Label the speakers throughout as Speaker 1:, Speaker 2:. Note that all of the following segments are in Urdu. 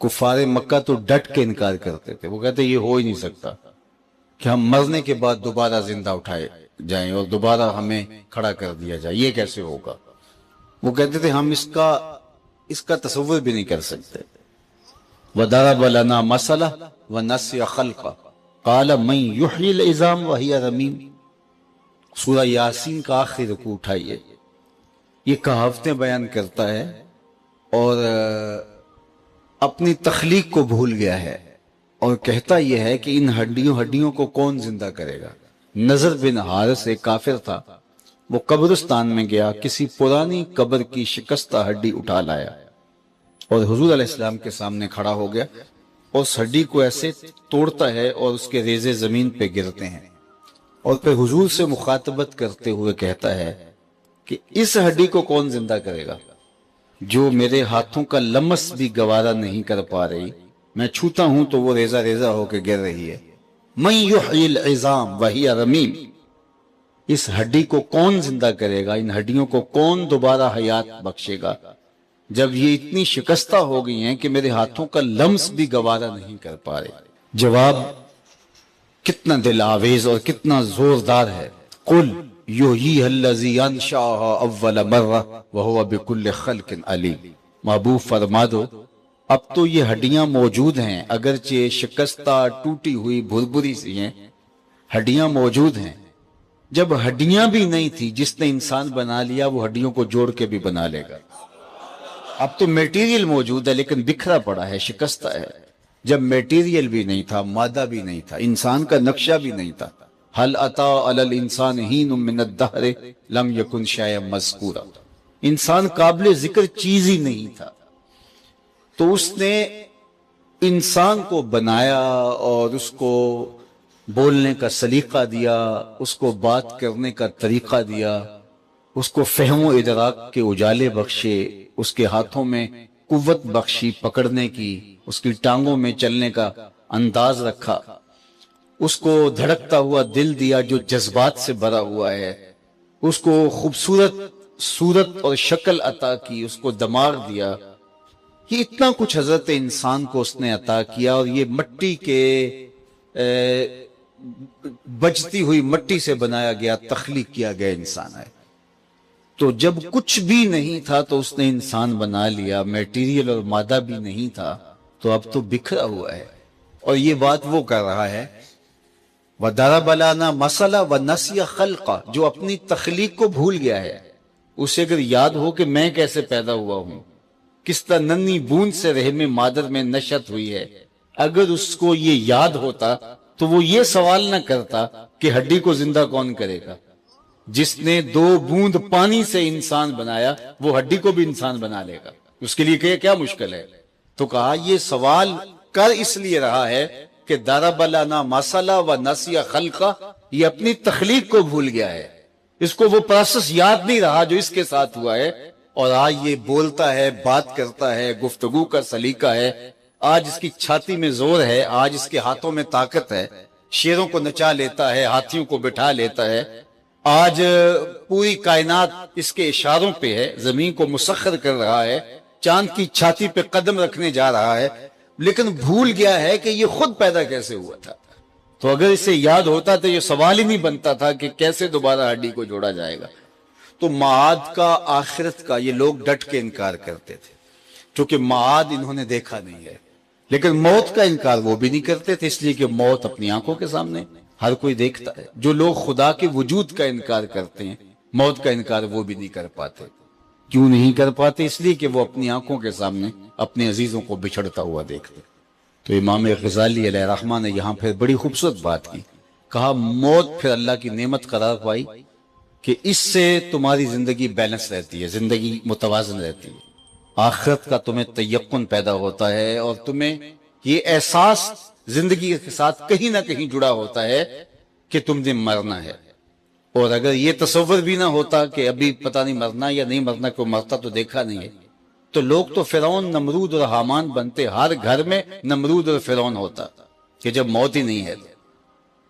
Speaker 1: کفار مکہ تو ڈٹ کے انکار کرتے تھے، وہ کہتے یہ ہو ہی نہیں سکتا کہ ہم مرنے کے بعد دوبارہ زندہ اٹھائے جائیں اور دوبارہ ہمیں کھڑا کر دیا جائے، یہ کیسے ہوگا؟ وہ کہتے تھے ہم اس کا تصور بھی نہیں کر سکتے۔ وَضَرَبَ لَنَا مَثَلًا وَنَسِيَ خَلْقَهُ قَالَ مَن يُحْيِي الْعِظَامَ وَهِيَ رَمِيمٌ۔ سورہ یاسین کا آخری رکوع اٹھائیے، یہ کہاوتیں بیان کرتا ہے اور اپنی تخلیق کو بھول گیا ہے، اور کہتا یہ ہے کہ ان ہڈیوں کو کون زندہ کرے گا۔ نضر بن حارث ایک کافر تھا، وہ قبرستان میں گیا، کسی پرانی قبر کی شکستہ ہڈی اٹھا لایا اور حضور علیہ السلام کے سامنے کھڑا ہو گیا، اور اس ہڈی کو ایسے توڑتا ہے اور اس کے ریزے زمین پہ گرتے ہیں، اور پھر حضور سے مخاطبت کرتے ہوئے کہتا ہے کہ اس ہڈی کو کون زندہ کرے گا جو میرے ہاتھوں کا لمس بھی گوارا نہیں کر پا رہی، میں چھوتا ہوں تو وہ ریزہ ریزہ ہو کے گر رہی ہے۔ من یحیی العظام وہی رمیم، اس ہڈی کو کون زندہ کرے گا، ان ہڈیوں کو کون دوبارہ حیات بخشے گا جب یہ اتنی شکستہ ہو گئی ہیں کہ میرے ہاتھوں کا لمس بھی گوارا نہیں کر پا رہے۔ جواب کتنا دل آویز اور کتنا زوردار ہے۔ قل یحییھا الذی انشأھا اول مرہ وہو بکل خلق علیم۔ محبوب فرما دو اب تو یہ ہڈیاں موجود ہیں، اگرچہ شکستہ ٹوٹی ہوئی بھربھری سی ہیں، ہڈیاں موجود ہیں۔ جب ہڈیاں بھی نہیں تھی، جس نے انسان بنا لیا وہ ہڈیوں کو جوڑ کے بھی بنا لے گا۔ اب تو میٹیریل موجود ہے لیکن بکھرا پڑا ہے، شکستہ ہے۔ جب میٹیریل بھی نہیں تھا، مادہ بھی نہیں تھا، انسان کا نقشہ بھی نہیں تھا، هل اتی علی الانسان حین من الدہر لم یکن شیئا مذکورا، انسان قابل ذکر چیز ہی نہیں تھا، تو اس نے انسان کو بنایا اور اس کو بولنے کا سلیقہ دیا، اس کو بات کرنے کا طریقہ دیا، اس کو فہم و ادراک کے اجالے بخشے، اس کے ہاتھوں میں قوت بخشی پکڑنے کی، اس کی ٹانگوں میں چلنے کا انداز رکھا، اس کو دھڑکتا ہوا دل دیا جو جذبات سے بھرا ہوا ہے، اس کو خوبصورت صورت اور شکل عطا کی، اس کو دماغ دیا۔ یہ اتنا کچھ حضرت انسان کو اس نے عطا کیا، اور یہ مٹی کے بجتی ہوئی مٹی سے بنایا گیا، تخلیق کیا گیا انسان ہے۔ تو جب کچھ بھی نہیں تھا تو اس نے انسان بنا لیا، میٹیریل اور مادہ بھی نہیں تھا، تو اب تو بکھرا ہوا ہے۔ اور یہ بات وہ کر رہا ہے وَضَرَبَ لَنَا مَثَلًا وَنَسِيَ خَلْقَهُ، جو اپنی تخلیق کو بھول گیا ہے۔ اسے اگر یاد ہو کہ میں کیسے پیدا ہوا ہوں، کس طرح ننھی بوند سے رحم مادر میں نشأت ہوئی ہے، اگر اس کو یہ یاد ہوتا تو وہ یہ سوال نہ کرتا کہ ہڈی کو زندہ کون کرے گا۔ جس نے 2 بوند پانی سے انسان بنایا وہ ہڈی کو بھی انسان بنا لے گا، اس کے لیے کیا مشکل ہے؟ تو کہا یہ سوال کر اس لیے رہا ہے کہ ضرب لنا مثلا ونسی خلقہ، یہ اپنی تخلیق کو بھول گیا ہے، اس کو وہ پروسیس یاد نہیں رہا جو اس کے ساتھ ہوا ہے، اور آج یہ بولتا ہے، بات کرتا ہے، گفتگو کا سلیقہ ہے، آج اس کی چھاتی میں زور ہے، آج اس کے ہاتھوں میں طاقت ہے، شیروں کو نچا لیتا ہے، ہاتھیوں کو بٹھا لیتا ہے، آج پوری کائنات اس کے اشاروں پہ ہے، زمین کو مسخر کر رہا ہے، چاند کی چھاتی پہ قدم رکھنے جا رہا ہے، لیکن بھول گیا ہے کہ یہ خود پیدا کیسے ہوا تھا۔ تو اگر اسے یاد ہوتا تو یہ سوال ہی نہیں بنتا تھا کہ کیسے دوبارہ ہڈی کو جوڑا جائے گا۔ تو معاد کا، آخرت کا، یہ لوگ ڈٹ کے انکار کرتے تھے، چونکہ معاد انہوں نے دیکھا نہیں ہے، لیکن موت کا انکار وہ بھی نہیں کرتے تھے، اس لیے کہ موت اپنی آنکھوں کے سامنے ہر کوئی دیکھتا ہے۔ جو لوگ خدا کے وجود کا انکار کرتے ہیں، موت کا انکار وہ بھی نہیں کر پاتے۔ کیوں نہیں کر پاتے؟ اس لیے کہ وہ اپنی آنکھوں کے سامنے اپنے عزیزوں کو بچھڑتا ہوا دیکھتے۔ تو امام غزالی علیہ الرحمہ نے یہاں پھر بڑی خوبصورت بات کی، کہا موت پھر اللہ کی نعمت قرار پائی کہ اس سے تمہاری زندگی بیلنس رہتی ہے، زندگی متوازن رہتی ہے، آخرت کا تمہیں تیقن پیدا ہوتا ہے، اور تمہیں یہ احساس زندگی کے ساتھ کہیں نہ کہیں جڑا ہوتا ہے کہ تم نے مرنا ہے۔ اور اگر یہ تصور بھی نہ ہوتا کہ ابھی پتہ نہیں مرنا یا نہیں مرنا، کوئی مرتا تو دیکھا نہیں ہے، تو لوگ تو فرعون، نمرود اور حامان بنتے، ہر گھر میں نمرود اور فرعون ہوتا کہ جب موت ہی نہیں ہے۔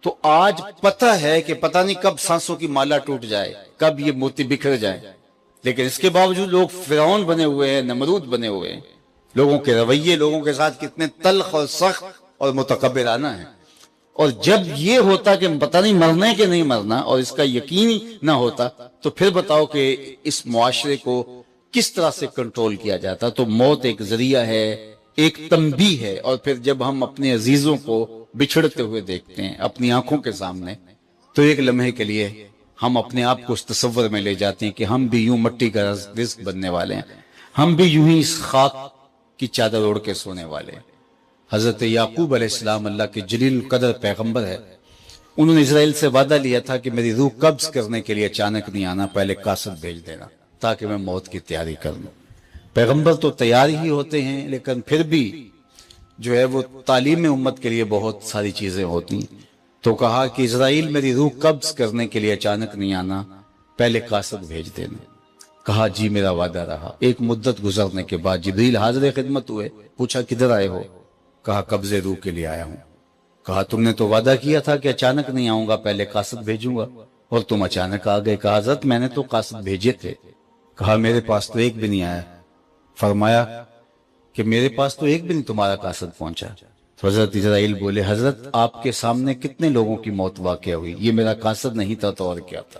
Speaker 1: تو آج پتہ ہے کہ پتہ نہیں کب سانسوں کی مالا ٹوٹ جائے، کب یہ موتی بکھر جائے، لیکن اس کے باوجود لوگ فرعون بنے ہوئے ہیں، نمرود بنے ہوئے ہیں، لوگوں کے رویے لوگوں کے ساتھ کتنے تلخ اور سخت اور متکبرانہ ہیں. اور جب یہ ہوتا کہ پتہ نہیں مرنا ہے کہ نہیں مرنا اور اس کا یقین ہی نہ ہوتا تو پھر بتاؤ کہ اس معاشرے کو کس طرح سے کنٹرول کیا جاتا. تو موت ایک ذریعہ ہے، ایک تنبیہ ہے. اور پھر جب ہم اپنے عزیزوں کو بچھڑتے ہوئے دیکھتے ہیں اپنی آنکھوں کے سامنے تو ایک لمحے کے لیے ہم اپنے آپ کو اس تصور میں لے جاتے ہیں کہ ہم بھی یوں مٹی کا رزق بننے والے ہیں، ہم بھی یوں ہی اس خاک کی چادر اوڑھ کے سونے والے ہیں. حضرت یعقوب علیہ السلام اللہ کے جلیل القدر پیغمبر ہے. انہوں نے اسرائیل سے وعدہ لیا تھا کہ میری روح قبض کرنے کے لیے اچانک نہیں آنا، پہلے قاصد بھیج دینا تاکہ میں موت کی تیاری کر لوں. پیغمبر تو تیار ہی ہوتے ہیں لیکن پھر بھی جو ہے وہ تعلیم امت کے لیے بہت ساری چیزیں ہوتی ہیں. تو کہا کہ اسرائیل میری روح قبض کرنے کے لیے اچانک نہیں آنا، پہلے قاصد بھیج دینا. کہا جی میرا وعدہ رہا. ایک مدت گزرنے کے بعد جبریل حاضر خدمت ہوئے. پوچھا کدھر آئے ہو؟ کہا قبض روح کے لیے آیا ہوں. کہا تم نے تو وعدہ کیا تھا کہ اچانک نہیں آؤں گا، پہلے قاصد بھیجوں گا، اور تم اچانک آ گئے. کہا حضرت میں نے تو قاصد بھیجے تھے. کہا میرے پاس تو ایک بھی نہیں آیا. فرمایا کہ میرے پاس تو ایک بھی نہیں تمہارا قاصد پہنچا. تو حضرت اسرائیل بولے حضرت آپ کے سامنے کتنے لوگوں کی موت واقع ہوئی، یہ میرا قاصد نہیں تھا تو اور کیا تھا.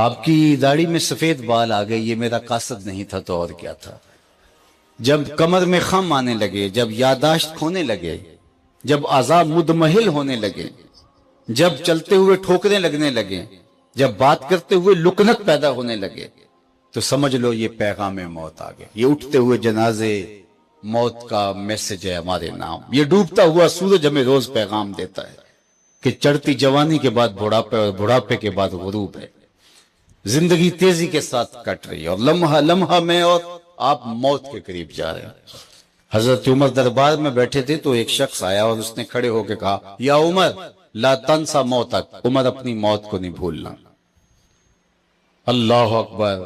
Speaker 1: آپ کی داڑھی میں سفید بال آ گئے، یہ میرا قاصد نہیں تھا تو اور کیا تھا. جب کمر میں خم آنے لگے، جب یادداشت کھونے لگے، جب اعضاء مدمحل ہونے لگے، جب چلتے ہوئے ٹھوکریں لگنے لگے، جب بات کرتے ہوئے لکنت پیدا ہونے لگے تو سمجھ لو یہ پیغام موت آ گئے. یہ اٹھتے ہوئے جنازے موت کا میسج ہے ہمارے نام. یہ ڈوبتا ہوا سورج ہمیں روز پیغام دیتا ہے کہ چڑھتی جوانی کے بعد بڑھاپے اور بڑھاپے کے بعد غروب ہے. زندگی تیزی کے ساتھ کٹ رہی ہے اور لمحہ لمحہ میں اور آپ موت کے قریب جا رہے ہیں. حضرت عمر دربار میں بیٹھے تھے تو ایک شخص آیا اور اس نے کھڑے ہو کے کہا یا عمر لا تنسا موتک، عمر اپنی موت کو نہیں بھولنا. اللہ اکبر.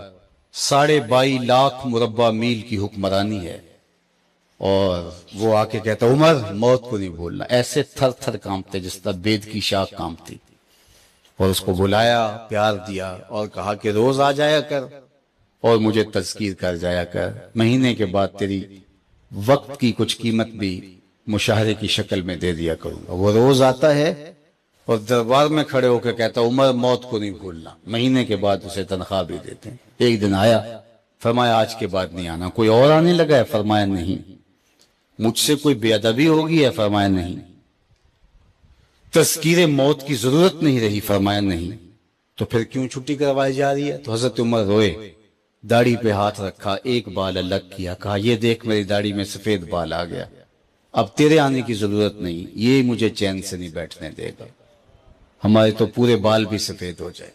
Speaker 1: 22.5 لاکھ مربع میل کی حکمرانی ہے اور وہ آ کے کہتا عمر موت کو نہیں بھولنا. ایسے تھر تھر کانپتے جس طرح بید کی شاخ کانپتی. اور اس کو بلایا، پیار دیا اور کہا کہ روز آ جایا کر اور مجھے تذکیر کر جایا کر. مہینے کے بعد تیری وقت کی کچھ قیمت بھی مشاہرے کی شکل میں دے دیا کروں گا. وہ روز آتا ہے اور دربار میں کھڑے ہو کے کہتا عمر موت کو نہیں بھولنا. مہینے کے بعد اسے تنخواہ بھی دیتے ہیں. ایک دن آیا، فرمایا آج کے بعد نہیں آنا. کوئی اور آنے لگا ہے؟ فرمایا نہیں. مجھ سے کوئی بے ادبی ہوگی ہے؟ فرمایا نہیں. تذکیر موت کی ضرورت نہیں رہی؟ فرمایا نہیں. تو پھر کیوں چھٹی کروائی جا رہی ہے؟ تو حضرت عمر روئے، داڑھی پہ ہاتھ رکھا، ایک بال الگ کیا، کہا یہ دیکھ میری داڑھی میں سفید بال آ گیا، اب تیرے آنے کی ضرورت نہیں، یہ مجھے چین سے نہیں بیٹھنے دے گا. ہمارے تو پورے بال بھی سفید ہو جائے.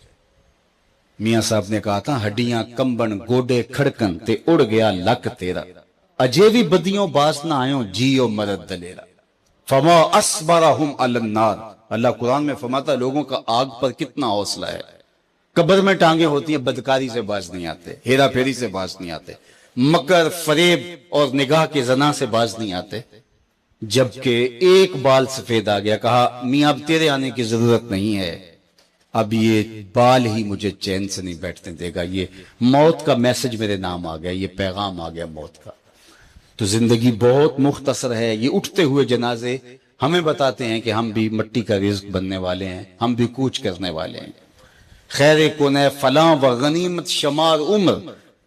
Speaker 1: میاں صاحب نے کہا تھا ہڈیاں کمبن گوڈے کھڑکن تے اڑ گیا لک تیرا، اجے بھی بدیوں باس نہ آئوں جیو مرد دلیرا. فما اصبرہم علی النار. اللہ قرآن میں فرماتا لوگوں کا آگ پر کتنا حوصلہ ہے. قبر میں ٹانگیں ہوتی ہیں، بدکاری سے باز نہیں آتے، ہیرا پھیری سے باز نہیں آتے، مکر فریب اور نگاہ کے زنا سے باز نہیں آتے. جبکہ ایک بال سفید آ گیا، کہا میاں اب تیرے آنے کی ضرورت نہیں ہے، اب یہ بال ہی مجھے چین سے نہیں بیٹھنے دے گا. یہ موت کا میسج میرے نام آ گیا، یہ پیغام آ گیا موت کا. تو زندگی بہت مختصر ہے. یہ اٹھتے ہوئے جنازے ہمیں بتاتے ہیں کہ ہم بھی مٹی کا رزق بننے والے ہیں، ہم بھی کوچ کرنے والے ہیں. خیر کن فلاں و غنیمت شمار عمر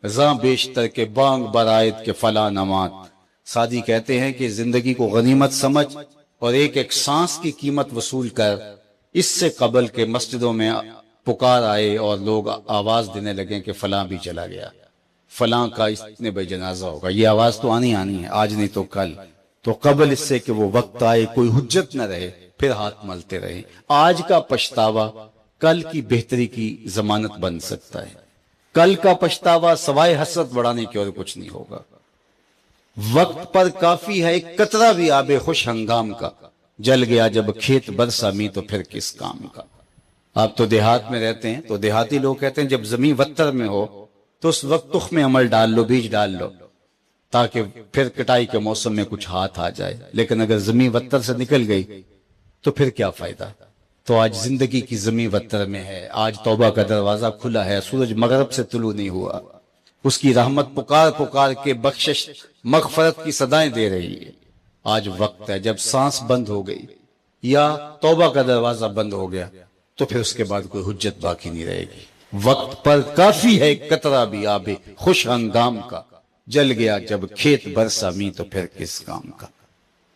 Speaker 1: زاں بیشتر کے بانگ برائت کے فلاں نمات. سعدی کہتے ہیں کہ زندگی کو غنیمت سمجھ اور ایک ایک سانس کی قیمت وصول کر. اس سے قبل کے مسجدوں میں پکار آئے اور لوگ آواز دینے لگیں کہ فلاں بھی چلا گیا، فلاں کا اتنے بھائی جنازہ ہوگا. یہ آواز تو آنی ہے، آج نہیں تو کل. تو قبل اس سے کہ وہ وقت آئے کوئی حجت نہ رہے پھر ہاتھ ملتے رہے. آج کا پچھتاوا کل کی بہتری کی ضمانت بن سکتا ہے. کل کا پچھتاوا سوائے حسرت بڑھانے کی اور کچھ نہیں ہوگا. وقت پر کافی ہے ایک قطرہ بھی آب خوش ہنگام کا، جل گیا جب کھیت برسا می تو پھر کس کام کا. آپ تو دیہات میں رہتے ہیں تو دیہاتی لوگ کہتے ہیں جب زمین وتر میں ہو تو اس وقت تخم عمل ڈال لو، بیج ڈال لو تاکہ پھر کٹائی کے موسم میں کچھ ہاتھ آ جائے. لیکن اگر زمین وتر سے نکل گئی تو پھر کیا فائدہ. تو آج زندگی کی زمین وتر میں ہے. آج توبہ کا دروازہ کھلا ہے، سورج مغرب سے طلوع نہیں ہوا، اس کی رحمت پکار پکار کے بخشش مغفرت کی صدائیں دے رہی ہے۔ آج وقت ہے جب سانس بند ہو گئی یا توبہ کا دروازہ بند ہو گیا تو پھر اس کے بعد کوئی حجت باقی نہیں رہے گی۔ وقت پر کافی ہے ایک قطرہ بھی آب خوش ہنگام کا، جل گیا جب کھیت برسا می تو پھر کس کام کا۔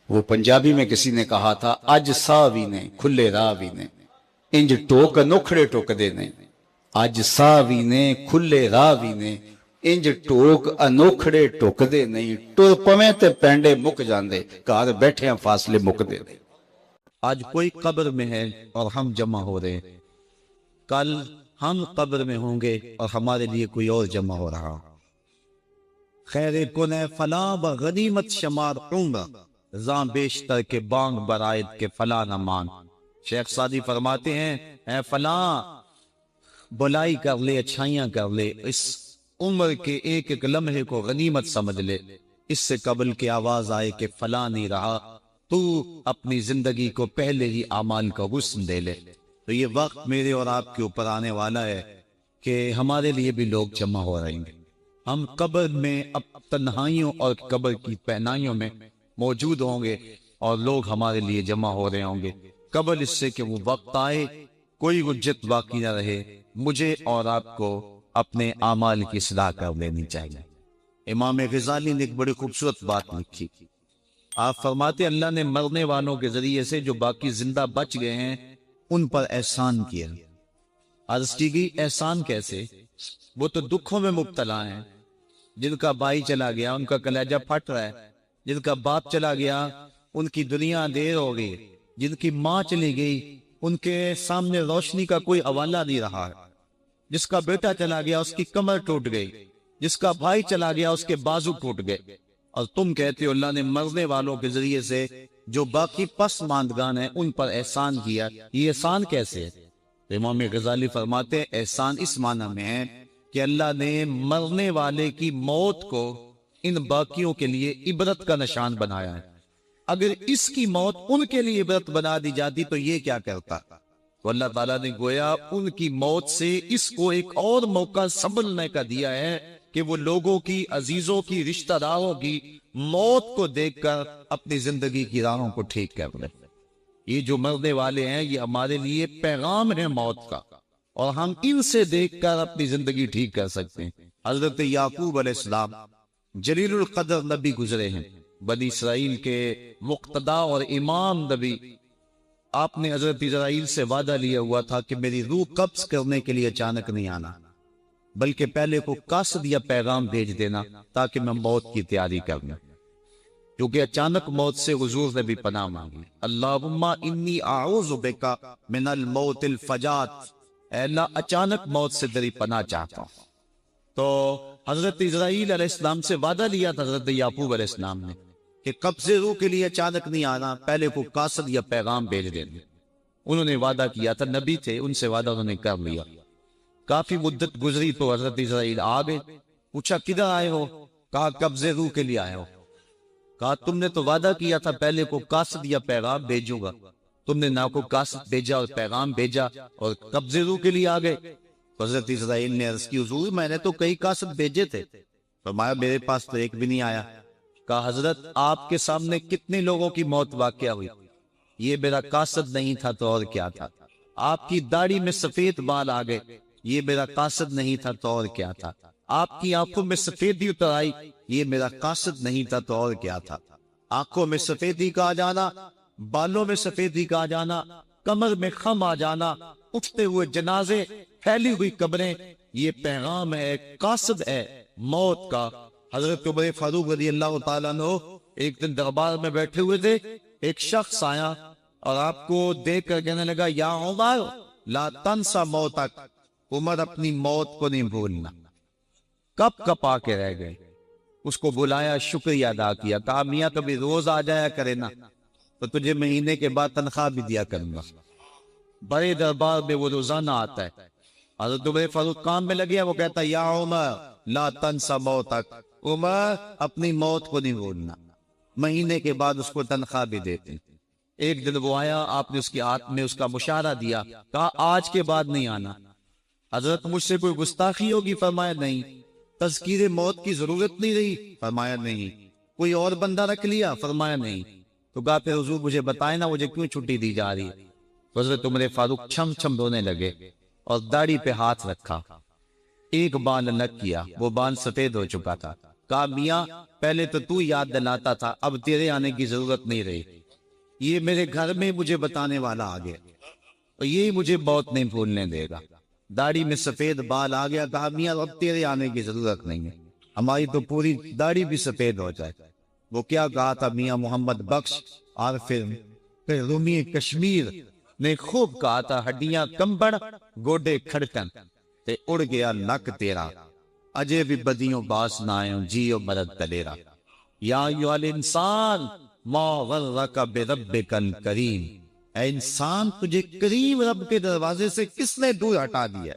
Speaker 1: وہ پنجابی میں کسی نے کہا تھا، اج ساوی نے کھلے راوی نے انج ٹوک انوکھڑے ٹوک دے نے، اج ساوی نے کھلے راوی نے انج ٹوک انوکھڑے ٹوک دے نہیں، ٹر پویں تے پینڈے مک جاندے، گھر بیٹھے ہیں فاصلے مک دے نہیں۔
Speaker 2: آج کوئی قبر میں ہے اور ہم جمع ہو رہے ہیں، کل ہم قبر میں ہوں گے اور ہمارے لیے کوئی اور جمع ہو رہا۔ خیر کن فلاں بغنیمت شمار عمر، زاں بیشتر کے بانگ برائد کے فلاں نہ مان۔ شیخ سعدی فرماتے ہیں، اے فلاں بلائی کر لے، اچھائیاں کر لے، اس عمر کے ایک ایک لمحے کو غنیمت سمجھ لے، اس سے قبل کی آواز آئے کہ فلاں نہیں رہا، تو اپنی زندگی کو پہلے ہی اعمال کا غسل دے لے۔ تو یہ وقت میرے اور آپ کے اوپر آنے والا ہے کہ ہمارے لیے بھی لوگ جمع ہو رہے ہیں۔ ہم قبر میں اب تنہائیوں اور قبر کی پہنائیوں میں موجود ہوں گے اور لوگ ہمارے لیے جمع ہو رہے ہوں گے، قبل اس سے کہ وہ وقت آئے کوئی حجت باقی نہ رہے۔ مجھے اور آپ کو اپنے اعمال کی اصلاح کر لینی چاہیے۔ امام غزالی نے ایک بڑی خوبصورت بات لکھی، آپ فرماتے اللہ نے مرنے والوں کے ذریعے سے جو باقی زندہ بچ گئے ہیں ان پر احسان کیا۔ عرض کی گئی احسان کیسے؟ وہ تو دکھوں میں مبتلا ہیں، جن کا بھائی چلا گیا ان کا کلیجہ پھٹ رہا ہے، جن کا باپ چلا گیا ان کی دنیا دیر ہو گئی، جن کی ماں چلی گئی ان کے سامنے روشنی کا کوئی حوالہ نہیں رہا ہے، جس کا بیٹا چلا گیا اس کی کمر ٹوٹ گئی، جس کا بھائی چلا گیا اس کے بازو ٹوٹ گئے، اور تم کہتے ہو اللہ نے مرنے والوں کے ذریعے سے جو باقی پس ماندگان ہیں ان پر احسان کیا۔ یہ احسان کیسے ہے؟ تو امام غزالی فرماتے ہیں احسان اس معنی میں ہے کہ اللہ نے مرنے والے کی موت کو ان باقیوں کے لیے عبرت کا نشان بنایا ہے۔ اگر اس کی موت ان کے لیے عبرت بنا دی جاتی تو یہ کیا کرتا؟ تو اللہ تعالیٰ نے گویا ان کی موت سے اس کو ایک اور موقع سنبھلنے کا دیا ہے کہ وہ لوگوں کی، عزیزوں کی، رشتہ داروں کی موت کو دیکھ کر اپنی زندگی کی راہوں کو ٹھیک کر لیں۔ یہ جو مرنے والے ہیں یہ ہمارے لیے پیغام ہے موت کا، اور ہم ان سے دیکھ کر اپنی زندگی ٹھیک کر سکتے ہیں۔ حضرت یعقوب علیہ السلام جلیل القدر نبی گزرے ہیں، بنی اسرائیل کے مقتدا اور امام نبی۔ آپ نے حضرت اسرائیل سے وعدہ لیا ہوا تھا کہ میری روح قبض کرنے کے لیے اچانک نہیں آنا، بلکہ پہلے کو قصد یا پیغام بھیج دینا تاکہ میں موت کی تیاری کر لوں، کیونکہ اچانک موت سے حضور نے بھی پناہ مانگی۔ اللہم انی اعوذ بک من الموت الفجات، اے اللہ اچانک موت سے تیری پناہ چاہتا ہوں۔ تو حضرت اسرائیل علیہ السلام سے وعدہ لیا تھا حضرت یعقوب علیہ السلام نے کہ قبض روح کے لیے اچانک نہیں آنا، پہلے کو قاصد یا پیغام بھیج دینا۔ انہوں نے وعدہ کیا تھا، نبی تھے، ان سے وعدہ انہوں نے کر لیا۔ کافی مدت گزری تو حضرت اسرائیل آ گئے، پوچھا کدھر آئے ہو؟ کہا قبض روح کے لیے آئے ہو۔ کہا تم نے تو وعدہ کیا تھا پہلے کو قاصد یا پیغام بھیجوں گا، تم نے نہ کو قاصد بھیجا اور پیغام بھیجا اور قبض روح کے لیے آ گئے۔ حضرت اسرائیل نے عرض کی حضور میں نے تو کئی قاصد بھیجے تھے، فرمایا میرے پاس تو ایک بھی نہیں آیا۔ کہا حضرت آپ کے سامنے کتنے لوگوں کی موت واقع ہوئی، یہ میرا قاصد نہیں تھا تو اور کیا تھا؟ آپ کی داڑھی میں سفید بال آ گئے، یہ میرا قاصد نہیں تھا تو اور کیا تھا؟ آپ کی آنکھوں میں سفیدی اتر آئی، یہ میرا قاصد نہیں تھا تو اور کیا تھا؟ آنکھوں میں سفیدی کا آ جانا، بالوں میں سفیدی کا آ جانا، کمر میں خم آ جانا، اٹھتے ہوئے جنازے، پھیلی ہوئی قبریں، یہ پیغام ہے، قاصد ہے موت کا۔ حضرت عمر فاروق رضی اللہ تعالیٰ عنہ ایک دن دربار میں بیٹھے ہوئے تھے، ایک شخص آیا اور آپ کو دیکھ کر کہنے لگا یا عمر لا تنسا موتک، عمر اپنی موت کو نہیں بھولنا۔ کب کپا کے رہ گئے، اس کو بلایا، شکریہ ادا کیا، کہا میاں کبھی روز آ جایا کرے نا تو تجھے مہینے کے بعد تنخواہ بھی دیا کروں گا۔ بڑے دربار میں وہ روزانہ آتا ہے۔ حضرت عمر فاروق کام میں لگیا، وہ کہتا یا عمر لا تنسا موتک، عمر اپنی موت کو نہیں بھولنا۔ مہینے کے بعد اس کو تنخواہ بھی دیتے۔ ایک دن وہ آیا، آپ نے اس کے ہاتھ میں اس کا مشارہ دیا، کہا آج کے بعد نہیں آنا۔ حضرت مجھ سے کوئی گستاخی ہوگی؟ فرمایا نہیں۔ تذکیر موت کی ضرورت نہیں رہی؟ فرمایا نہیں۔ کوئی اور بندہ رکھ لیا؟ فرمایا نہیں۔ تو کہا پھر حضور مجھے بتائیں نا مجھے کیوں چھٹی دی جا رہی ہے؟ حضرت عمر فاروق چھم چھم رونے لگے اور داڑھی پہ ہاتھ رکھا، ایک بال الگ کیا، وہ بال سفید ہو چکا تھا۔ کہا میاں پہلے تو یاد دلاتا تھا، اب تیرے آنے کی ضرورت نہیں رہی، یہ میرے گھر میں مجھے بتانے والا آ گیا اور یہی مجھے بہت نہیں بھولنے دے گا۔ داڑھی میں سفید بال آ گیا، کہا میاں اب تیرے آنے کی ضرورت نہیں ہے، ہماری تو پوری داڑھی بھی سفید ہو جائے۔ وہ کیا کہا تھا میاں محمد بخش اور پھر رومی کشمیر نے خوب کہا تھا، ہڈیاں کمبڑ گوڈے کھڑکن تے اڑ گیا نک تیرا، اجے بھی بدیوں باس نہ آئیں جیو مرد دلیرا۔ یا ایھا الانسان ما غرک بربک الکریم، اے انسان تجھے کریم رب کے دروازے سے کس نے دور ہٹا دیا؟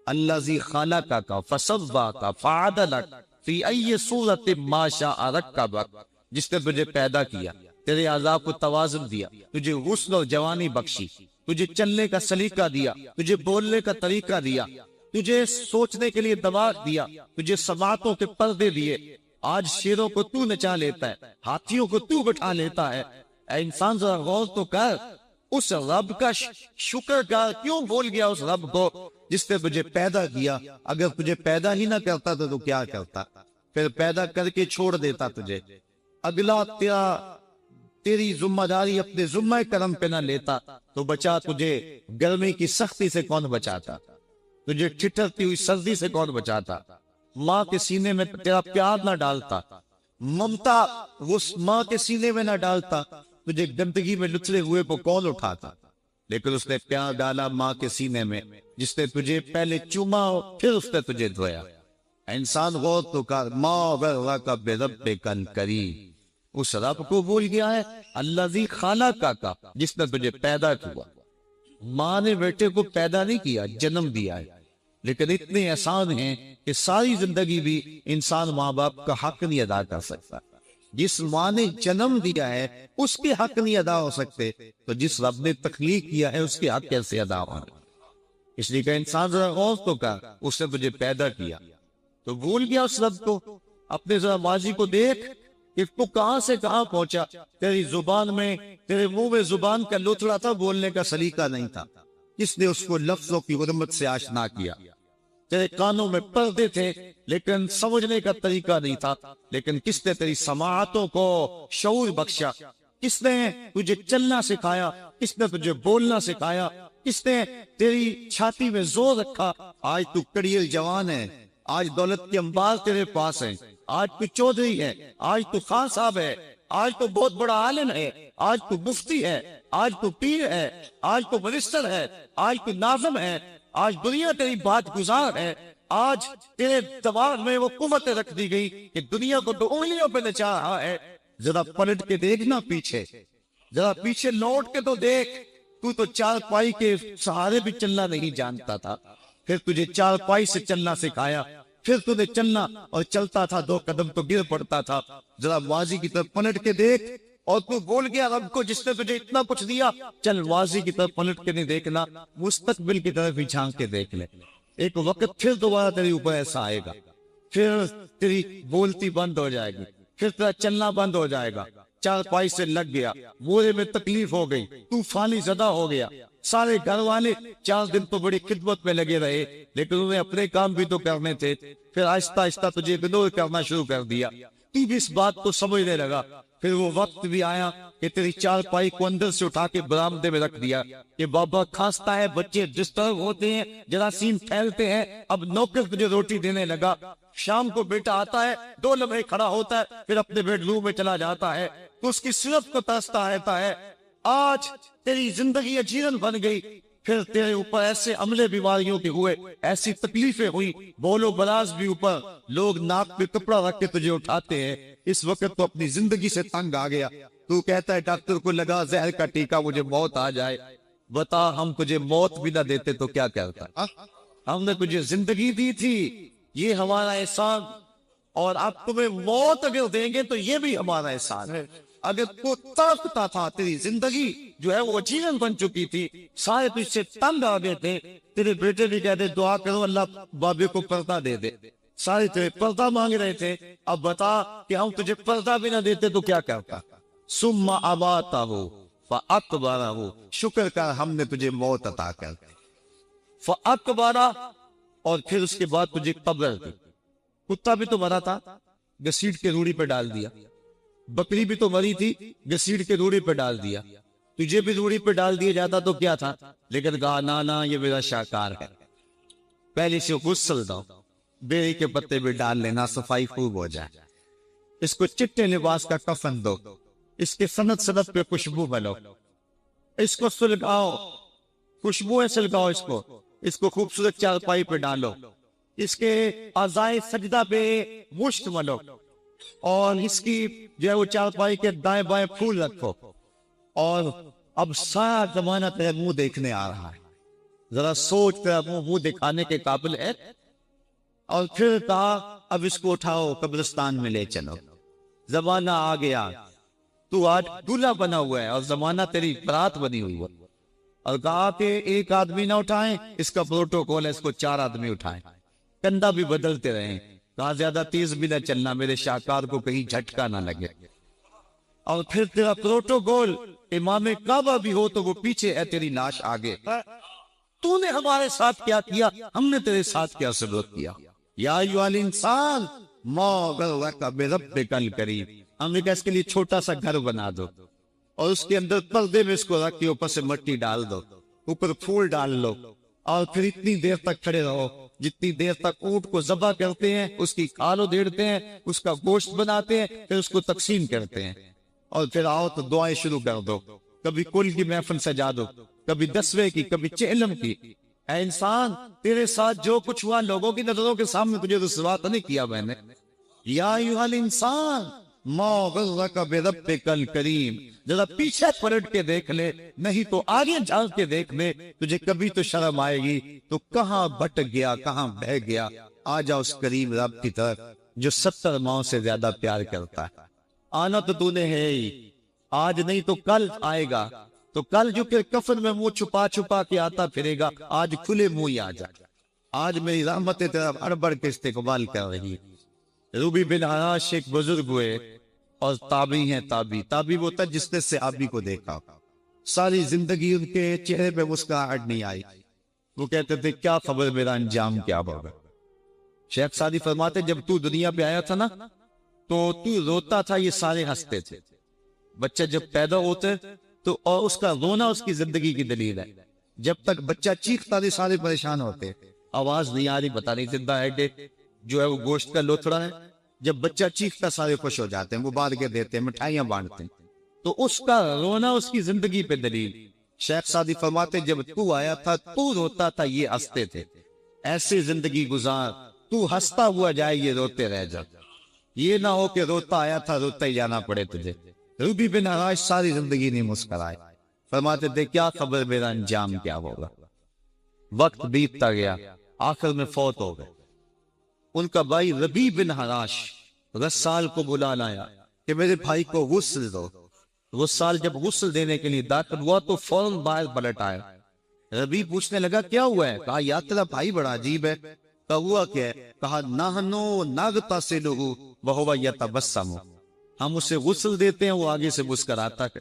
Speaker 2: الذی خلقک فسواک فعدلک فی ای صورت ما شاء رکبک، جس نے تجھے پیدا کیا، تیرے اعضاء کو توازن دیا، تجھے حسن اور جوانی بخشی، تجھے چلنے کا سلیقہ دیا، تجھے بولنے کا طریقہ دیا، تجھے سوچنے کے لیے دماغ دیا، تجھے سماعتوں کے پردے دیے۔ آج شیروں کو تو نچا لیتا ہے، ہاتھیوں کو تو بٹھا لیتا ہے۔ اے انسان ذرا غور تو کر، اس رب کا شکر کر، کیوں بھول گیا اس رب کو جس نے تجھے پیدا کیا؟ اگر تجھے پیدا ہی نہ کرتا تو کیا کرتا؟ پھر پیدا کر کے چھوڑ دیتا تجھے، اگلا تیری ذمہ داری اپنے ذمہ کرم پہ نہ لیتا تو بچا تجھے گرمی کی سختی سے کون بچاتا؟ تجھے ٹھٹرتی ہوئی سردی سے کون بچاتا؟ ماں کے سینے میں تیرا پیار نہ ڈالتا، ممتا اس ماں کے سینے میں نہ ڈالتا، تجھے گندگی میں لتڑے ہوئے کو کون اٹھاتا؟ لیکن اس نے پیار ڈالا ماں کے سینے میں، جس نے تجھے پہلے چوما پھر اس نے تجھے دھویا۔ انسان غور تو کر، ما غرک بربک الکریم، اس رب کو بھول گیا ہے الذی خلقک، جس نے تجھے پیدا کیا۔ ماں نے بیٹے کو پیدا نہیں کیا، جنم دیا ہے، لیکن اتنے احسان ہیں کہ ساری زندگی بھی انسان ماں باپ کا حق نہیں ادا کر سکتا۔ جس ماں نے جنم دیا ہے اس کے حق نہیں ادا ہو سکتے، تو جس رب نے تخلیق کیا ہے اس کے حق کیسے ادا ہو؟ اس لیے کہ انسان ذرا غور تو کر، اس نے تجھے پیدا کیا تو بھول گیا اس رب کو؟ اپنے ذرا ماضی کو دیکھ کہ تو کہاں سے کہاں پہنچا۔ تیری زبان میں، تیرے منہ میں زبان کا لوتھڑا تھا، بولنے کا سلیقہ نہیں تھا، کس نے اس کو لفظوں کی حرمت سے آشنا کیا؟ تیرے کانوں میں پردے تھے لیکن سمجھنے کا طریقہ نہیں تھا، لیکن کس نے تیری سماعتوں کو شعور بخشا؟ کس نے تجھے چلنا سکھایا؟ کس نے تجھے بولنا سکھایا؟ کس نے تیری چھاتی میں زور رکھا؟ آج تو کڑیل جوان ہے، آج دولت کے انبار تیرے پاس ہیں، آج تو چودھری ہے، آج تو خان صاحب ہے، آج تو بہت بڑا عالم ہے، آج تو مفتی ہے، آج تو پیر ہے، آج تو منسٹر ہے، آج تو ناظم ہے، آج دنیا تیری بات گزار ہے، آج تیرے دماغ میں وہ قوت رکھ دی گئی کہ دنیا کو تو انگلیوں پہ نچا رہا ہے۔ ذرا پلٹ کے دیکھنا پیچھے، ذرا پیچھے لوٹ کے تو دیکھ، تو چار پائی کے سہارے بھی چلنا نہیں جانتا تھا، پھر تجھے چار پائی سے چلنا سکھایا، پھر تجھے چلنا، اور چلتا تھا 2 قدم تو گر پڑتا تھا۔ ذرا ماضی کی طرف پلٹ کے دیکھ، اور تو بول گیا رب کو جس نے تجھے اتنا کچھ دیا۔ چل ماضی کی طرف پلٹ کے نہیں دیکھنا، مستقبل کی طرف ہی جھانک کے دیکھ لے۔ ایک وقت پھر دوبارہ تیرے اوپر ایسا آئے گا، پھر تیری بولتی بند ہو جائے گی، پھر تیرا چلنا بند ہو جائے گا، چار پائی سے لگ گیا، بورے میں تکلیف ہو گئی، تو فانی زدہ ہو گیا۔ سارے گھر والے 4 دن تو بڑی خدمت میں لگے رہے، لیکن انہیں اپنے کام بھی تو کرنے تھے، پھر آہستہ آہستہ تجھے اگنور کرنا شروع کر دیا۔ تو بھی اس بات کو سمجھنے لگا، پھر وہ وقت بھی آیا کہ تیری 4 پائی کو اندر سے اٹھا کے برآمدے میں رکھ دیا کہ بابا کھانستا ہے، بچے ڈسٹرب ہوتے ہیں، جراثیم پھیلتے ہیں، اب نوکر تجھے روٹی دینے لگا۔ شام کو بیٹا آتا ہے، 2 لمحے کھڑا ہوتا ہے، پھر اپنے بیڈ روم میں چلا جاتا ہے، تو اس کی صرف کو ترستا رہتا ہے۔ آج تیری زندگی اجیرن بن گئی، پھر تیرے اوپر ایسے عملے بیماریوں کے ہوئے، ایسی تکلیفیں ہوئی، بولو بلاز بھی اوپر، لوگ ناک پہ کپڑا رکھ کے تجھے اٹھاتے ہیں۔ اس وقت تو اپنی زندگی سے تنگ آ گیا، تو کہتا ہے ڈاکٹر کو لگا زہر کا ٹیکہ، مجھے موت آ جائے۔ بتا ہم تجھے موت بھی نہ دیتے تو کیا کرتا؟ ہم نے تجھے زندگی دی تھی، یہ ہمارا احسان، اور اب تمہیں موت اگر دیں گے تو یہ بھی ہمارا احسان ہے۔ اگر تو تڑپتا تھا، تیری زندگی جو ہے وہ اجیرن بن چکی تھی، سارے تجھ سے تنگ آ گئے تھے، تیرے بیٹے بھی کہتے دعا کرو اللہ بابے کو پردہ دے دے، سارے تیرے پردہ مانگ رہے تھے، اب بتا کہ ہم تجھے پردہ بھی نہ دیتے تو کیا کرتا؟ ثم اماتہ فاقبرہ، شکر کر ہم نے تجھے موت عطا کر دی، فاقبرہ، اور پھر اس کے بعد تجھے قبر دی۔ کتا بھی تو مرا تھا، گھسیٹ کے روڑی پہ ڈال دیا، بکری بھی تو مری تھی، گھسیٹ کے روڑی پہ ڈال دیا، تجھے بھی روڑی پہ ڈال دیا جاتا تو کیا تھا؟ لیکن کہا نانا یہ میرا شاہکار ہے، پہلے سے غسل دو، بیری کے پتے بھی ڈال لینا، صفائی خوب ہو جائے، اس کو چٹے لباس کا کفن دو، اس کے سنت سنت پہ خوشبو بلو، اس کو سلگاؤ، خوشبوئیں سلگاؤ، اس کو خوبصورت چارپائی پہ ڈالو، اس کے اعضائے سجدہ پہ مشت ملو، اور اس کی جو ہے وہ چارپائی کے دائیں بائیں پھول رکھو، اور اب سارا زمانہ تیرے منہ دیکھنے آ رہا ہے، ذرا سوچ تیرا منہ دکھانے کے قابل ہے۔ اور پھر کہا اب اس کو اٹھاؤ قبرستان میں لے چلو، زمانہ آ گیا، تو آج دولہا بنا ہوا ہے اور زمانہ تیری برات بنی ہوئی ہے، اور کہا کہ ایک آدمی نہ اٹھائیں، اس کا پروٹوکول ہے، اس کو 4 آدمی اٹھائیں، کندھا بھی بدلتے رہیں، کہا زیادہ تیز بھی نہ چلنا، میرے شاہکار کو کہیں جھٹکا نہ لگے، اور پھر تیرا پروٹوکول امام کعبہ بھی ہو تو وہ پیچھے ہے، تیری لاش آگے، تو نے ہمارے ساتھ کیا کیا، ہم نے تیرے ساتھ کیا سلوک کیا، یا ایھا الانسان ما غرک بربک الکریم، ہم نے کہا اس کے لیے چھوٹا سا گھر بنا دو، اور اس کے اندر پردے میں اس کو رکھ کے اوپر سے مٹی ڈال دو، اوپر پھول ڈال لو، اور پھر اتنی دیر تک کھڑے رہو جتنی دیر تک اونٹ کو ذبح کرتے ہیں، اس کی کھال ادھیڑتے ہیں، اس کا گوشت بناتے ہیں، پھر اس کو تقسیم کرتے ہیں، اور پھر آؤ تو دعائیں شروع کر دو، کبھی کل کی محفل سجا دو، کبھی 10ویں کی، کبھی چہلم کی۔ اے انسان، تیرے ساتھ جو کچھ ہوا لوگوں کی نظروں کے سامنے تجھے رسوا تو نہیں کیا میں نے؟ یا ایھا الانسان ما غرک بربک الکریم، ذرا پیچھے پلٹ کے دیکھ لے، نہیں تو آگے جھانک کے دیکھ لے، تجھے کبھی تو شرم آئے گی، تو کہاں بھٹک گیا، کہاں بہ گیا، آ جا اس کریم رب کی طرف جو 70 ماؤں سے زیادہ پیار کرتا ہے۔ آنا تو نے ہے ہی، آج نہیں تو کل آئے گا، تو کل جو کہ کفن میں منہ چھپا چھپا کے آتا پھرے گا، آج کھلے منہ ہی آ جا، آج میری رحمت طرف اڑ بڑھ کے استقبال کر رہی۔ روبی بن حراش ایک بزرگ ہوئے اور تابعی ہیں، تابعی وہ تھا جس نے صحابی کو دیکھا، ساری زندگی ان کے چہرے پہ مسکراہٹ نہیں آئی، وہ کہتے تھے کیا خبر میرا انجام کیا ہوگا۔ شیخ سعدی فرماتے جب تو دنیا پہ آیا تھا نا تو روتا تھا، یہ سارے ہنستے تھے، بچہ جب پیدا ہوتے تو اور اس کا رونا اس کی زندگی کی دلیل ہے، جب تک بچہ چیختا نہیں سارے پریشان ہوتے، آواز نہیں آ رہی پتہ نہیں زندہ ہے کہ جو ہے وہ گوشت کا لوتھڑا ہے، جب بچہ چیختا سارے خوش ہو جاتے ہیں، مبارکیں کے دیتے ہیں، مٹھائیاں بانٹتے ہیں، تو اس کا رونا اس کی زندگی پہ دلیل۔ شیخ سعدی فرماتے جب تو آیا تھا تو روتا تھا، یہ ہنستے تھے، ایسے زندگی گزار تو ہنستا ہوا جائے، یہ روتے رہ جا، یہ نہ ہو کہ روتا آیا تھا روتا ہی جانا پڑے تجھے۔ روبی بن حراش ساری زندگی نہیں مسکرائے، فرماتے تھے کیا خبر میرا انجام کیا ہوگا۔ وقت بیتتا گیا، آخر میں فوت ہو گئے۔ ان کا بھائی ربیع بن حراش غسال کو بلا لایا کہ میرے بھائی کو غسل دو۔ غسال جب غسل دینے کے لیے داخل ہوا تو فوراً باہر پلٹ آیا۔ ربیع پوچھنے لگا کیا ہوا ہے؟ کہا یا تیرا بھائی بڑا عجیب ہے۔ کہا ہوا کیا ہے؟ کہا نحنو نغتسلہ وہو یتبسم، ہم اسے غسل دیتے ہیں وہ آگے سے مسکراتا ہے۔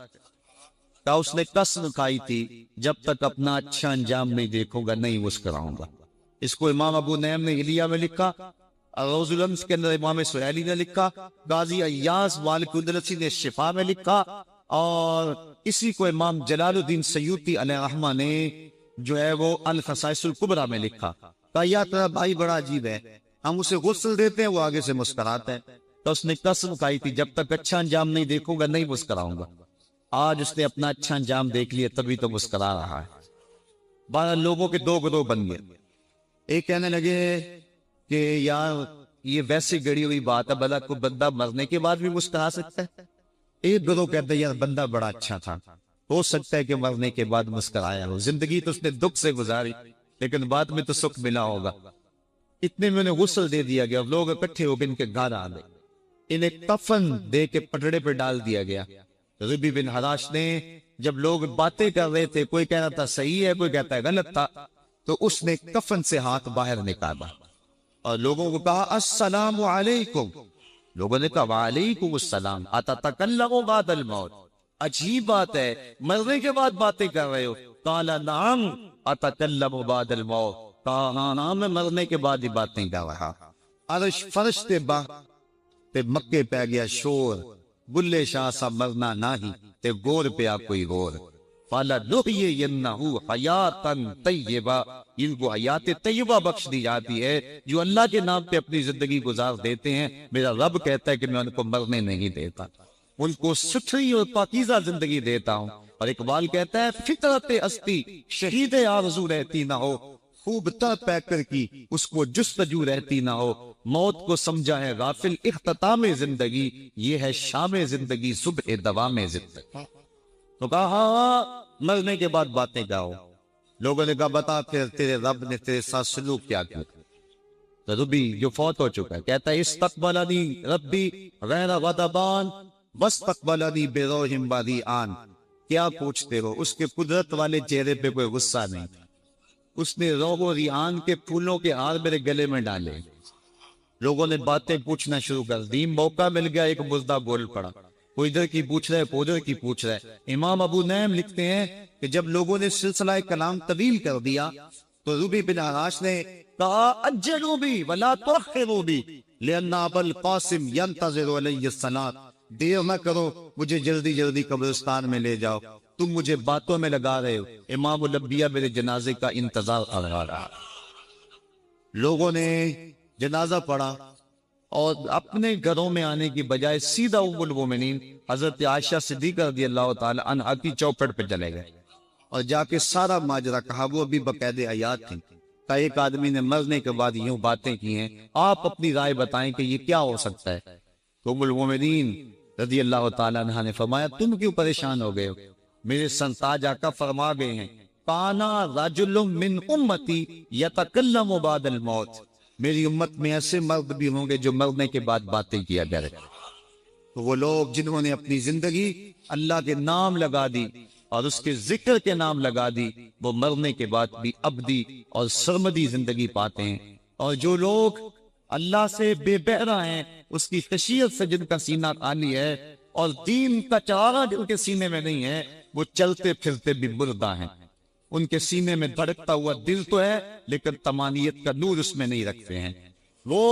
Speaker 2: کہا اس نے قسم کھائی تھی جب تک اپنا اچھا انجام نہیں دیکھوں گا نہیں مسکراؤں گا۔ اس کو امام ابو نعیم نے حلیہ میں لکھا، روز الامس کے اندر امام سہیلی نے لکھا، قاضی ایاز مالک الاندلسی نے شفا میں لکھا، اور اسی کو امام جلال الدین سیوطی علیہ رحمہ نے جو ہے وہ الخصائص الکبریٰ میں لکھا۔ کہا یا تیرا بھائی بڑا عجیب ہے، ہم اسے غسل دیتے ہیں وہ آگے سے مسکراتا ہے، تو اس نے قسم کھائی تھی جب تک اچھا انجام نہیں دیکھوں گا نہیں مسکراؤں گا۔ آج اس نے اپنا اچھا انجام دیکھ لیا تبھی تو مسکرا رہا ہے۔ 12 لوگوں کے 2 گروہ بن گئے، ایک کہنے لگے کہ یار یہ ویسے گڑی ہوئی بات ہے، بھلا کوئی بندہ مرنے کے بعد بھی مسکرا سکتا ہے۔ ایک گروہ کہتا ہے یار بندہ بڑا اچھا تھا، ہو سکتا ہے کہ مرنے کے بعد مسکرایا ہو، زندگی تو اس نے دکھ سے گزاری لیکن بعد میں تو سکھ ملا ہوگا۔ اتنے میں انہیں غسل دے دیا گیا، لوگ اکٹھے ہو کے ان کے گھر آ گئے، انہیں کفن دے کے پٹڑے پہ ڈال دیا گیا۔ ربیع بن حراش نے جب لوگ باتیں کر رہے تھے، کوئی کہنا تھا صحیح ہے کوئی کہتا ہے غلط تھا، تو اس نے کفن سے ہاتھ باہر نکالا اور لوگوں کو کہا السلام علیکم، لوگوں نے کہا وعلیکم السلام، اتتکلم بعد الموت، عجیب بات ہے، مرنے کے بعد باتیں کر رہے ہو؟ قال نعم اتکلم بعد الموت، کہا ہاں میں مرنے کے بعد ہی باتیں کر رہا۔ عرش فرش تے با تے مکے پہ گیا شور، بلے شاہ سا مرنا نہیں تے گور پہ آ کوئی غور، فَلَنُحْيِيَنَّهُ حَيَاتًا طَيِّبَةً، ان کو حیات طیبہ بخش دی جاتی ہے جو اللہ کے نام پہ اپنی زندگی گزار دیتے ہیں۔ میرا رب کہتا ہے کہ میں ان کو مرنے نہیں دیتا، ان کو ستھری اور پاکیزہ زندگی دیتا ہوں۔ اور اقبال کہتا ہے فطرت ہستی شہید آرزو رہتی نہ ہو، خوب تر پیکر کی اس کو جستجو رہتی نہ ہو، موت کو سمجھا ہے غافل اختتام زندگی، یہ ہے شام زندگی صبح دوام زندگی۔ تو کہا ہاں مرنے کے بعد باتیں کہو۔ لوگوں نے کہا بتا پھر تیرے رب نے تیرے ساتھ سلوک کیا کیا؟ تو ربی جو فوت ہو چکا ہے کہتا ہے استقبلنی ربی غیر غضبان واستقبلنی بروح بریئان، کیا پوچھتے ہو، اس کے قدرت والے چہرے پہ کوئی غصہ نہیں، اس نے روح و ریحان کے پھولوں کے ہار میرے گلے میں ڈالے۔ لوگوں نے باتیں پوچھنا شروع کر دی، موقع مل گیا، ایک مردہ بول پڑا، کوئی ادھر کی پوچھ رہے کوئی ادھر کی پوچھ رہے۔ امام ابو نعیم لکھتے ہیں کہ جب لوگوں نے سلسلہ کلام طویل کر دیا تو ربی بن حراش نے کہا اجلوا بی ولا تؤخروا بی لأن ابا القاسم ينتظر علی الصلاۃ، دیر نہ کرو مجھے جلدی جلدی قبرستان میں لے جاؤ، تم مجھے باتوں میں لگا رہے ہو، امام الانبیاء میرے جنازے کا انتظار کر رہا۔ لوگوں نے جنازہ پڑھا اور اپنے گھروں میں آنے کی بجائے سیدھا ام المومنین حضرت عائشہ صدیقہ رضی اللہ تعالی عنہا کی چوکھٹ پہ چلے گئے اور جا کے سارا ماجرا کہا۔ وہ بھی بقید حیات تھی، کہ ایک آدمی نے مرنے کے بعد یوں باتیں کی ہیں، آپ اپنی رائے بتائیں کہ یہ کیا ہو سکتا ہے؟ تو ام المومنین رضی اللہ تعالی عنہا نے فرمایا تم کیوں پریشان ہو گئے ہو؟ میرے سرتاج آقا فرما گئے ہیں کانا رجل من امتی یتکلم بعد الموت، میری امت میں ایسے مرد بھی ہوں گے جو مرنے کے بعد باتیں کیا کریں۔ تو وہ لوگ جنہوں نے اپنی زندگی اللہ کے نام لگا دی اور اس کے ذکر کے نام لگا دی، وہ مرنے کے بعد بھی ابدی اور سرمدی زندگی پاتے ہیں۔ اور جو لوگ اللہ سے بے بہرہ ہیں، اس کی خشیت سے جن کا سینہ خالی ہے اور دین کا چراغا جن کے سینے میں نہیں ہے، وہ چلتے پھرتے بھی مردہ ہیں۔ ان کے سینے میں دھڑکتا ہوا دل تو ہے لیکن تمانیت کا نور اس میں نہیں رکھتے ہیں۔ وہ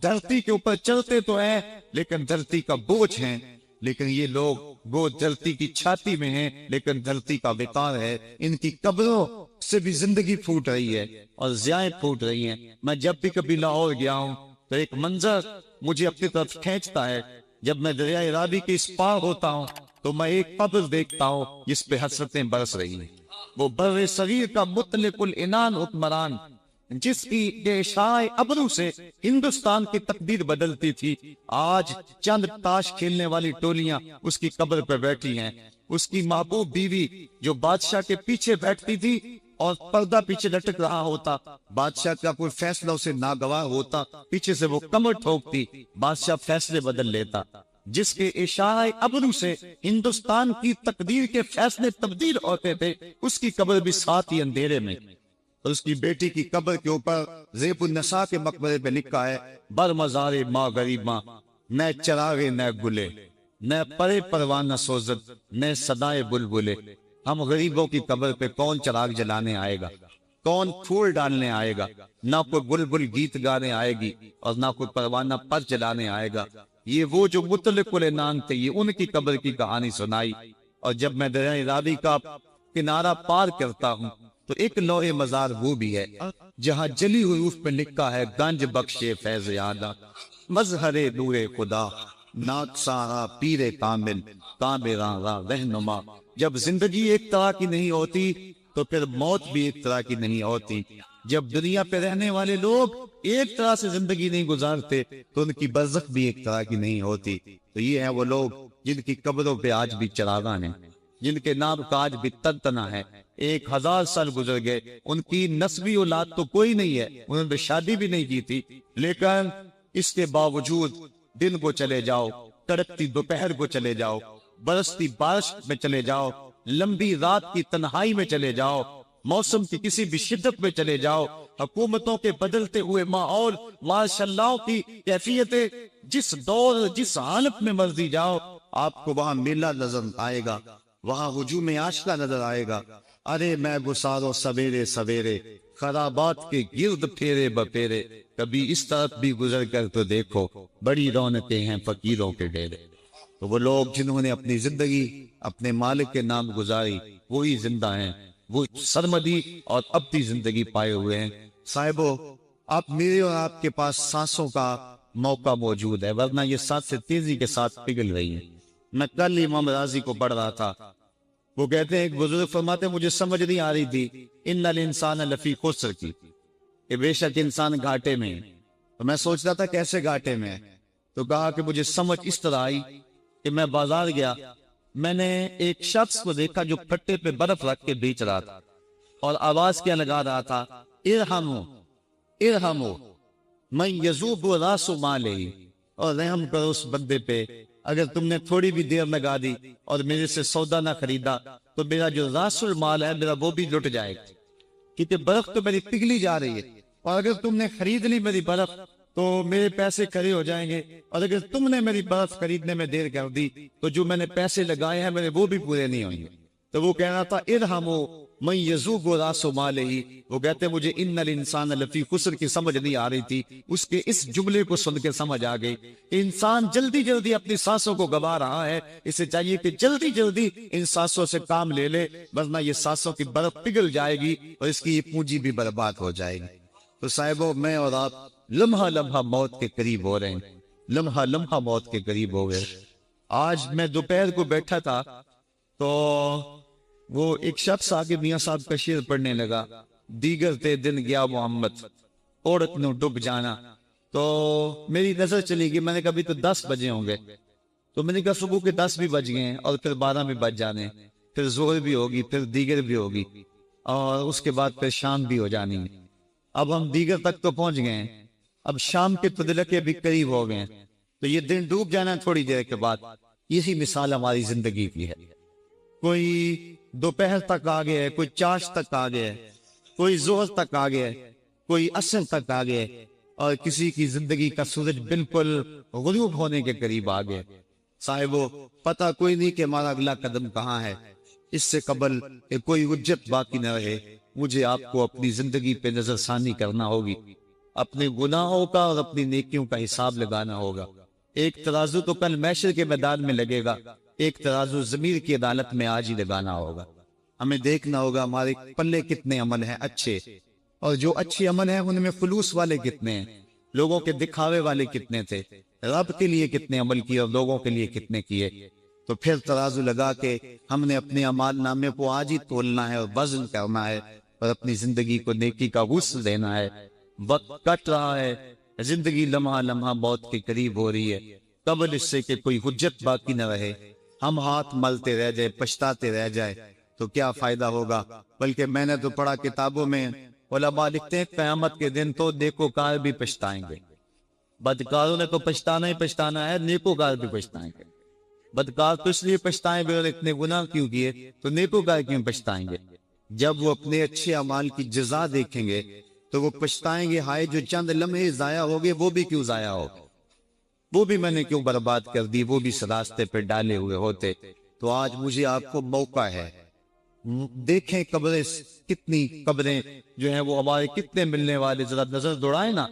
Speaker 2: دھرتی کے اوپر چلتے تو ہیں لیکن دھرتی کا بوجھ ہیں، لیکن یہ لوگ وہ دھرتی کی چھاتی میں ہیں لیکن دھرتی کا وقار ہے۔ ان کی قبروں سے بھی زندگی پھوٹ رہی ہے اور ضیائیں پھوٹ رہی ہیں۔ میں جب بھی کبھی لاہور گیا ہوں تو ایک منظر مجھے اپنی طرف کھینچتا ہے، جب میں دریائے راوی کے اس پار ہوتا ہوں تو میں ایک قبر دیکھتا ہوں جس پہ حسرتیں برس رہی ہیں۔ وہ بر صغیر کا مطلق العنان حکمران جس کی اشعاع ابرو سے ہندوستان کی تقدیر بدلتی تھی، آج چند تاش کھیلنے والی ٹولیاں اس کی قبر پہ بیٹھی ہیں۔ اس کی محبوب بیوی جو بادشاہ کے پیچھے بیٹھتی تھی اور پردہ پیچھے لٹک رہا ہوتا، بادشاہ کا کوئی فیصلہ اسے ناگوار ہوتا، پیچھے سے وہ کمر ٹھوکتی، بادشاہ فیصلے بدل لیتا۔ جس کے اشارہ ابرو سے ہندوستان کی تقدیر کے فیصلے تبدیل ہوتے تھے، اس کی قبر بھی ساتھ ہی اندھیرے میں۔ اور اس کی بیٹی کی قبر کے اوپر زیب النساء کے مقبرے پہ لکھا ہے بر مزار ماں غریب ماں، نہ چراغے نہ گلے، نہ پرے پروانہ سوزد، نہ صدائے بلبلے۔ ہم غریبوں کی قبر پہ کون چراغ جلانے آئے گا، کون پھول ڈالنے آئے گا؟ نہ کوئی بلبل گیت گانے آئے گی اور نہ کوئی پروانہ پر جلانے آئے گا۔ یہ وہ جو مطلق العنان تھے، یہ ان کی قبر کی کہانی سنائی۔ اور جب میں دریائے راوی کا کنارہ پار کرتا ہوں تو ایک لوح مزار وہ بھی ہے جہاں جلی حروف پہ لکھا ہے گنج بخشے فیض یادہ، مظہر نور خدا، ناک سارا پیر کامل، کامراں را رہنما۔ جب زندگی ایک طرح کی نہیں ہوتی تو پھر موت بھی ایک طرح کی نہیں ہوتی۔ جب دنیا پہ رہنے والے لوگ ایک طرح سے زندگی نہیں گزارتے تو ان کی برزخ بھی ایک طرح کی نہیں ہوتی۔ تو یہ ہیں وہ لوگ جن کی قبروں پہ آج بھی چراغاں ہیں، جن کے نام کا آج بھی تنتنا ہے۔ 1000 سال گزر گئے، ان کی نسبی اولاد تو کوئی نہیں ہے، انہوں نے شادی بھی نہیں کی تھی، لیکن اس کے باوجود دن کو چلے جاؤ، کڑکتی دوپہر کو چلے جاؤ، برستی بارش میں چلے جاؤ، لمبی رات کی تنہائی میں چلے جاؤ، موسم کی کسی بھی شدت میں چلے جاؤ، حکومتوں کے بدلتے ہوئے ماحول، ماشاءاللہ کی کیفیتیں، جس دور جس حالت میں مرضی جاؤ آپ کو وہاں میلہ نظر آئے گا، وہاں ہجوم عاشقہ نظر آئے گا۔ ارے میں گسارو سویرے سویرے، خرابات کے گرد پھیرے بپیرے، کبھی اس طرف بھی گزر کر تو دیکھو، بڑی رونقیں ہیں فقیروں کے ڈیرے۔ تو وہ لوگ جنہوں نے اپنی زندگی اپنے مالک کے نام گزاری وہی زندہ ہیں، وہ سرمدی اور ابدی زندگی پائے ہوئے ہیں۔ صاحبو، آپ میرے اور آپ کے پاس سانسوں کا موقع موجود ہے، ورنہ یہ سانسیں تیزی کے ساتھ پگھل رہی ہیں۔ میں کل امام راضی کو پڑھ رہا تھا، وہ کہتے ہیں ایک بزرگ فرماتے ہیں مجھے سمجھ نہیں آ رہی تھی ان الانسان لفی خسر کی، کہ بے شک انسان گھاٹے میں ہے۔ تو میں سوچ رہا تھا کیسے گھاٹے میں ہے، تو کہا کہ مجھے سمجھ اس طرح آئی کہ میں بازار گیا، میں نے ایک شخص کو دیکھا جو پھٹے پہ برف رکھ کے بیچ رہا تھا، اور آواز کیا لگا رہا تھا، ارحمو ارحمو من یذوب راس مالہ، اور رحم کرو اس بندے پہ، اگر تم نے تھوڑی بھی دیر لگا دی اور میرے سے سودا نہ خریدا تو میرا جو راس المال ہے میرا وہ بھی لٹ جائے گا، کیونکہ برف تو میری پگھلی جا رہی ہے، اور اگر تم نے خرید لی میری برف تو میرے پیسے کھڑے ہو جائیں گے، اور اگر تم نے میری برف خریدنے میں دیر کر دی تو جو میں نے پیسے لگائے ہیں میرے وہ بھی پورے نہیں ہوں گے۔ تو وہ کہہ رہا تھا ارحمو من یذوب راس مالہ، وہ کہتے مجھے ان الانسان لفی خسر کی سمجھ نہیں آ رہی تھی، اس کے اس جملے کو سن کے سمجھ آ گئی کہ انسان جلدی جلدی اپنی سانسوں کو گوا رہا ہے، اسے چاہیے کہ جلدی جلدی ان سانسوں سے کام لے لے، ورنہ یہ سانسوں کی برف پگھل جائے گی اور اس کی یہ پونجی بھی برباد ہو جائے گی۔ تو صاحبو، میں اور آپ لمحہ لمحہ موت کے قریب ہو رہے ہیں، لمحہ لمحہ موت کے قریب ہو گئے۔ آج میں دوپہر کو بیٹھا تھا تو وہ ایک شخص آگے میاں صاحب کا شعر پڑھنے لگا، دیگر تے دن گیا محمد عورت نو ڈب جانا، تو میری نظر چلی گئی، میں نے کہا ابھی تو 10 بجے ہوں گے، تو میں نے کہا صبح کے 10 بھی بج گئے ہیں اور پھر 12 بھی بج جانے، پھر ظہر بھی ہوگی، پھر دیگر بھی ہوگی، اور اس کے بعد پھر شام بھی ہو جانی ہے۔ اب ہم دیگر تک تو پہنچ گئے ہیں، اب شام کے تدلکے بھی قریب ہو گئے ہیں، تو یہ دن ڈوب جانا ہے تھوڑی دیر کے بعد۔ یہی مثال ہماری زندگی کی ہے، کوئی دوپہر تک آ گیا ہے، کوئی چاش تک آ گیا ہے، کوئی ظہر تک آ گیا ہے، کوئی عصر تک آ گیا ہے، اور کسی کی زندگی کا سورج بالکل غروب ہونے کے قریب آ گیا۔ صاحبو، پتہ کوئی نہیں کہ ہمارا اگلا قدم کہاں ہے، اس سے قبل کہ کوئی حجت باقی نہ رہے مجھے آپ کو اپنی زندگی پہ نظر ثانی کرنا ہوگی، اپنے گناہوں کا اور اپنی نیکیوں کا حساب لگانا ہوگا۔ ایک ترازو تو کل محشر کے میدان میں لگے گا، ایک ترازو ضمیر کی عدالت میں آج ہی لگانا ہوگا۔ ہمیں دیکھنا ہوگا ہمارے پلے کتنے عمل ہیں اچھے، اور جو اچھے عمل ہیں ان میں خلوص والے کتنے ہیں، لوگوں کے دکھاوے والے کتنے تھے، رب کے لیے کتنے عمل کیے اور لوگوں کے لیے کتنے کیے۔ تو پھر ترازو لگا کے ہم نے اپنے اعمال نامے کو آج ہی تولنا ہے اور وزن کرنا ہے، اور اپنی زندگی کو نیکی کا غسل دینا ہے۔ وقت کٹ رہا ہے، زندگی لمحہ لمحہ موت کے قریب ہو رہی ہے، قبل اس سے کہ کوئی حجت باقی نہ رہے ہم ہاتھ ملتے رہ جائے، پچھتاتے رہ جائے تو کیا فائدہ ہوگا۔ بلکہ میں نے تو پڑھا کتابوں میں، علماء لکھتے ہیں قیامت کے دن تو نیکوکار بھی پچھتائیں گے، بدکاروں نے تو پچھتانا ہی پچھتانا ہے، نیکوکار بھی پچھتائیں گے۔ بدکار تو اس لیے پچھتائیں گے اور اتنے گناہ کیوں کیے، تو نیکوکار کیوں پچھتائیں گے؟ جب وہ اپنے اچھے اعمال کی جزا دیکھیں گے تو وہ پچھتائیں گے، ہائے جو چند لمحے ضائع ہو گئے وہ بھی کیوں ضائع ہو گئے، وہ بھی میں نے کیوں برباد کر دی، وہ بھی راستے پہ ڈالے ہوئے ہوتے۔ تو آج مجھے آپ کو موقع ہے، دیکھیں قبریں کتنی، قبریں جو ہیں وہ ہمارے کتنے ملنے والے، ذرا نظر دوڑائیں نا،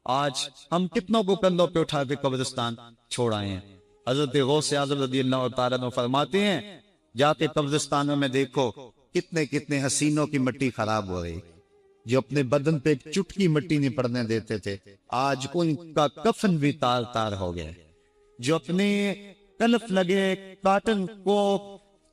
Speaker 2: آج ہم کتنوں کو کندھوں پہ اٹھا کے قبرستان چھوڑائے ہیں۔ حضرت غوث اعظم رضی اللہ تعالیٰ عنہ فرماتے ہیں جا کے قبرستانوں میں دیکھو کتنے کتنے حسینوں کی مٹی خراب ہو رہی، جو اپنے بدن پہ ایک چٹکی مٹی نہیں پڑنے دیتے تھے، آج ان کا کفن بھی تار تار ہو گیا، جو اپنے کلف لگے کاٹن کو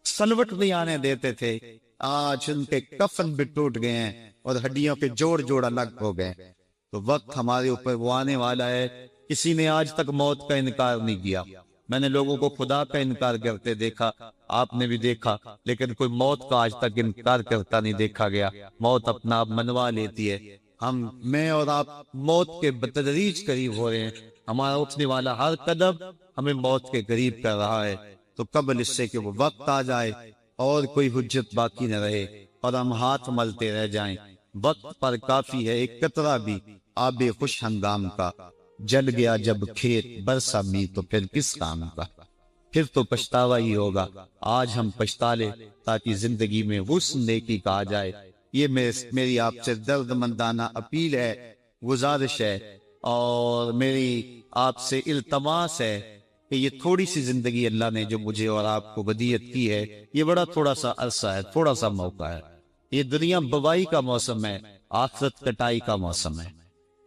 Speaker 2: سلوٹ نہیں آنے دیتے تھے، آج ان کے کفن بھی ٹوٹ گئے ہیں اور ہڈیوں کے جوڑ جوڑ الگ ہو گئے۔ تو وقت ہمارے اوپر وہ آنے والا ہے، کسی نے آج تک موت کا انکار نہیں کیا۔ میں نے لوگوں کو خدا کا انکار کرتے دیکھا، آپ نے بھی دیکھا، لیکن کوئی موت کا آج تک انکار کرتا نہیں دیکھا گیا۔ موت اپنا آپ منوا لیتی ہے، میں اور آپ موت کے بتدریج قریب ہو رہے ہیں، ہمارا اٹھنے والا ہر قدم ہمیں موت کے قریب کر رہا ہے۔ تو قبل اس سے کہ وہ وقت آ جائے اور کوئی حجت باقی نہ رہے اور ہم ہاتھ ملتے رہ جائیں، وقت پر کافی ہے ایک قطرہ بھی آب خوش ہنگام کا، جل گیا جب کھیت برسا می تو پھر کس کام کا، پھر تو پچھتاوا ہی ہوگا، آج ہم پچھتا لے تاکہ زندگی میں حسن نیکی کا آ جائے۔ یہ میری آپ سے درد مندانہ اپیل ہے، گزارش ہے، اور میری آپ سے التماس ہے کہ یہ تھوڑی سی زندگی اللہ نے جو مجھے اور آپ کو ودیعت کی ہے، یہ بڑا تھوڑا سا عرصہ ہے، تھوڑا سا موقع ہے۔ یہ دنیا بوائی کا موسم ہے، آخرت کٹائی کا موسم ہے۔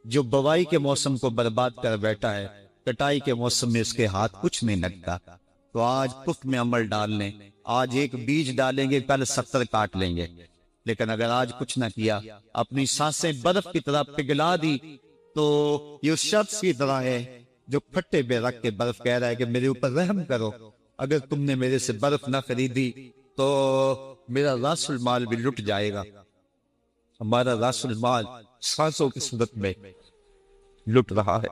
Speaker 2: جو بوائی کے موسم کو برباد کر بیٹھا ہے، کٹائی کے موسم میں اس کے ہاتھ کچھ نہیں لگتا۔ تو آج پخت میں عمل ڈال لیں، آج ایک بیج ڈالیں گے، کل 70 کاٹ لیں گے۔ لیکن اگر آج کچھ نہ کیا، اپنی سانسیں برف کی طرح پگھلا دی، تو یہ اس شخص کی طرح ہے جو پھٹے پہ رکھ کے برف کہہ رہا ہے کہ میرے اوپر رحم کرو، اگر تم نے میرے سے برف نہ خریدی تو میرا راس المال بھی لٹ جائے گا۔ ہمارا راس المال سانسوں کی صورت میں لٹ رہا ہے۔